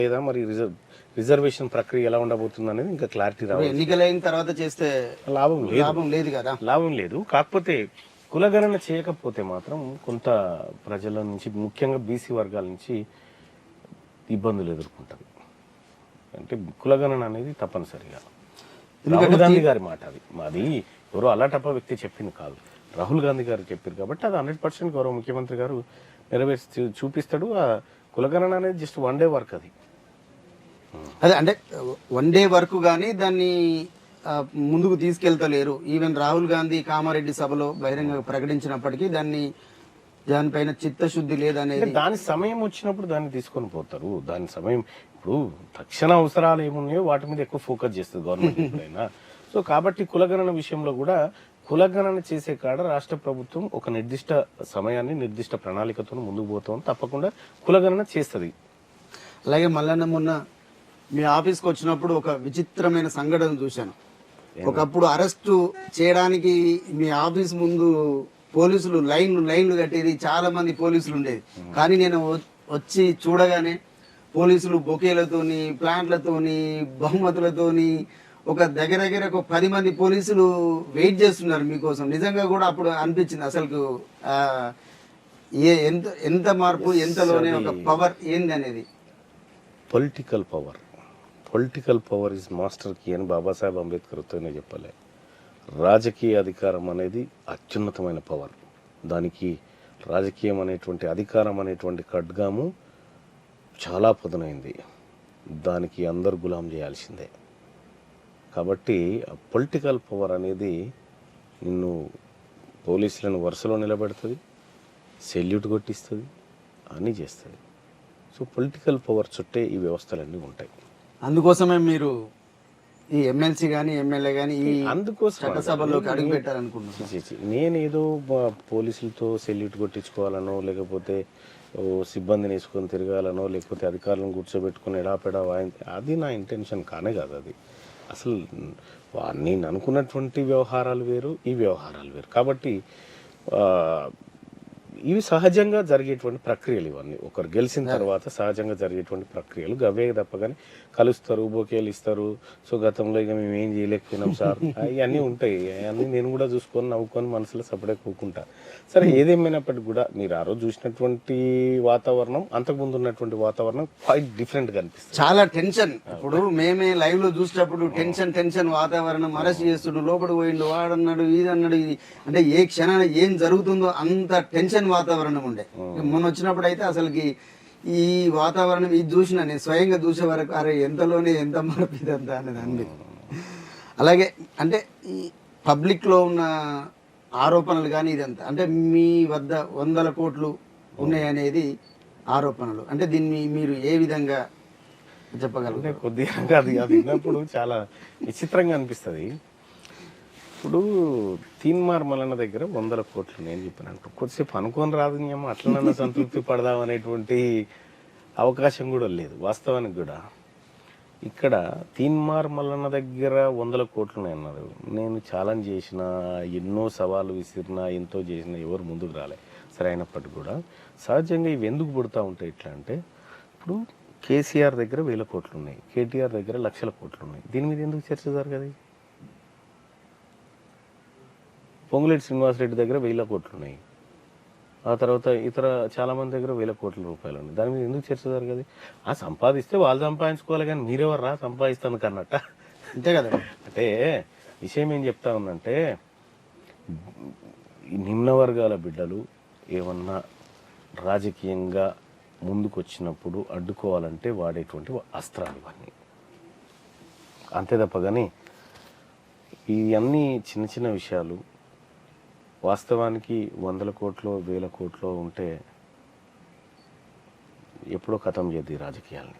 లేదా మరి రిజర్వేషన్ ప్రక్రియ ఎలా ఉండబోతుంది అనేది ఇంకా క్లారిటీ రావాలి. ఎన్నికలైన తర్వాత చేస్తే లాభం లేదు కదా. లాభం లేదు. కాకపోతే కులగణన చేయకపోతే మాత్రం కొంత ప్రజల నుంచి, ముఖ్యంగా బీసీ వర్గాల నుంచి ఇబ్బందులు ఎదుర్కొంటారు. అంటే కులగణన అనేది తప్పనిసరిగా రాహుల్ గాంధీ గారి మాట. అది ఎవరో అలాటప్ప వ్యక్తి చెప్పింది కాదు, రాహుల్ గాంధీ గారు చెప్పారు. కాబట్టి అది 100% గౌరవ ముఖ్యమంత్రి గారు నెరవేర్చి చూపిస్తాడు. ఆ కులగణన అనేది జస్ట్ వన్ డే వర్క్. అదే అంటే వన్ డే వర్క్ కానీ దాన్ని ముందుకు తీసుకెళ్తలేరు. ఈవెన్ రాహుల్ గాంధీ కామారెడ్డి సభలో బహిరంగ ప్రకటించినప్పటికీ దానిపైన చిత్తశుద్ధి లేదనేది. దాని సమయం వచ్చినప్పుడు దాన్ని తీసుకొని పోతారు. దాని సమయం ఇప్పుడు తక్షణ అవసరాలు ఏమున్నాయో వాటి మీద ఎక్కువ ఫోకస్ చేస్తుంది గవర్నమెంట్ ఎప్పుడైనా. సో కాబట్టి కులగణన విషయంలో కూడా కులగణన చేసే కాడ రాష్ట్ర ప్రభుత్వం ఒక నిర్దిష్ట సమయాన్ని, నిర్దిష్ట ప్రణాళికతో ముందుకు పోతాం. తప్పకుండా కులగణన చేస్తుంది. అలాగే మల్లన్న మొన్న మీ ఆఫీస్కి వచ్చినప్పుడు ఒక విచిత్రమైన సంఘటన చూశాను. ఒకప్పుడు అరెస్టు చేయడానికి మీ ఆఫీస్ ముందు పోలీసులు లైన్లు కట్టేది, చాలా మంది పోలీసులు ఉండేది. కానీ నేను వచ్చి చూడగానే పోలీసులు బొకేలతోని, ప్లాంట్లతోని, బహుమతులతోని ఒక దగ్గర ఒక 10 మంది పోలీసులు వెయిట్ చేస్తున్నారు మీకోసం. నిజంగా కూడా అప్పుడు అనిపించింది అసలు ఎంత మార్పు, ఎంతలోనే ఒక పవర్ ఏంది అనేది. Political power is master key అని బాబాసాహెబ్ అంబేద్కర్తోనే చెప్పలే. రాజకీయ అధికారం అనేది అత్యున్నతమైన పవర్. దానికి రాజకీయం అనేటువంటి అధికారం అనేటువంటి ఖడ్గాము చాలా పదునైంది. దానికి అందరు గులాం చేయాల్సిందే. కాబట్టి పొలిటికల్ పవర్ అనేది నిన్ను పోలీసులను వరుసలో నిలబెడుతుంది, సెల్యూట్ కొట్టిస్తుంది, అన్నీ చేస్తుంది. సో పొలిటికల్ పవర్ చుట్టే ఈ వ్యవస్థలన్నీ ఉంటాయి. అందుకోసమే మీరు ఈ ఎమ్మెల్సీ కానీ ఎమ్మెల్యే కానీ అందుకోసం చట్టసభలోకి అడుగు పెట్టారనుకుంటున్నాను. నేనేదో పోలీసులతో సెల్యూట్ కొట్టించుకోవాలనో, లేకపోతే సిబ్బందిని వేసుకొని తిరగాలనో, లేకపోతే అధికారులను కూర్చోబెట్టుకుని ఎడాపెడా అది నా ఇంటెన్షన్ కానే కాదు. అది అసలు నేను అనుకున్నటువంటి వ్యవహారాలు వేరు, ఈ వ్యవహారాలు వేరు. కాబట్టి ఇవి సహజంగా జరిగేటువంటి ప్రక్రియలు. ఇవన్నీ ఒకరు గెలిచిన తర్వాత సహజంగా జరిగేటువంటి ప్రక్రియలు గవే తప్ప. కానీ కలుస్తారు, బొకేలు ఇస్తారు. సో గతంలో ఇక మేము ఏం చేయలేకపోయినాం సార్, ఇవన్నీ ఉంటాయి. అవన్నీ నేను కూడా చూసుకొని నవ్వుకొని మనసులో సపడే కూకుంటా. సరే, ఏదేమైనప్పటికీ కూడా మీరు ఆ రోజు చూసినటువంటి వాతావరణం, అంతకుముందు ఉన్నటువంటి వాతావరణం క్వైట్ డిఫరెంట్గా అనిపిస్తుంది. చాలా టెన్షన్. ఇప్పుడు మేమే లైవ్ లో చూసినప్పుడు టెన్షన్ వాతావరణం, అరెస్ట్ చేస్తుడు, లోపల పోయిండు, వాడన్నాడు, ఇది అన్నాడు, ఇది అంటే ఏ క్షణాన ఏం జరుగుతుందో అంత టెన్షన్ వాతావరణం ఉండే. మొన్న వచ్చినప్పుడు అయితే అసలుకి ఈ వాతావరణం ఇది చూసిన నేను స్వయంగా చూసే వరకు అరే ఎంతలోనే ఎంత మార్పు ఇదంతా అనేది అంది. అలాగే అంటే ఈ పబ్లిక్ లో ఉన్న ఆరోపణలు కానీ ఇదంతా అంటే మీ వద్ద 100 కోట్లు ఉన్నాయనేది ఆరోపణలు. అంటే దీన్ని మీరు ఏ విధంగా చెప్పగలరు? కొద్దిగా అది విన్నప్పుడు చాలా విచిత్రంగా అనిపిస్తుంది. ఇప్పుడు తీన్మార్ మల్లన్న దగ్గర 100 కోట్లు నేను చెప్పినట్టు కొద్దిసేపు అనుకోని రాదు, అట్లనన్నా సంతృప్తి పడదాం అనేటువంటి అవకాశం కూడా లేదు వాస్తవానికి కూడా. ఇక్కడ తీన్మార్ మల్లన్న దగ్గర 100 కోట్లు అన్నారు. నేను ఛాలెంజ్ చేసిన, ఎన్నో సవాళ్ళు విసిరినా, ఎంతో చేసినా ఎవరు ముందుకు రాలే. సరే, అయినప్పటికీ కూడా సహజంగా ఇవి ఎందుకు పుడతా ఉంటాయి ఇట్లా అంటే, ఇప్పుడు కేసీఆర్ దగ్గర 1000 కోట్లు ఉన్నాయి, కేటీఆర్ దగ్గర లక్షల కోట్లు ఉన్నాయి. దీని మీద ఎందుకు చర్చ జరగదు? పొంగులేటి శ్రీనివాసరెడ్డి దగ్గర 1000 కోట్లు ఉన్నాయి, ఆ తర్వాత ఇతర చాలా మంది దగ్గర 1000 కోట్ల రూపాయలు ఉన్నాయి. దాని మీద ఎందుకు చర్చ జరగదు? సంపాదిస్తే వాళ్ళు సంపాదించుకోవాలి, కానీ మీరెవర్రా సంపాదిస్తాను కన్నట్ట. అంతే కదా. అంటే విషయం ఏం చెప్తా ఉందంటే, నిమ్న వర్గాల బిడ్డలు ఏమన్నా రాజకీయంగా ముందుకు వచ్చినప్పుడు అడ్డుకోవాలంటే వాడేటువంటి అస్త్రాలు ఇవన్నీ. అంతే తప్ప కానీ ఇవన్నీ చిన్న చిన్న విషయాలు. వాస్తవానికి 100 కోట్లు 1000 కోట్లు ఉంటే ఎప్పుడో ఖతం చేద్ది రాజకీయాల్ని.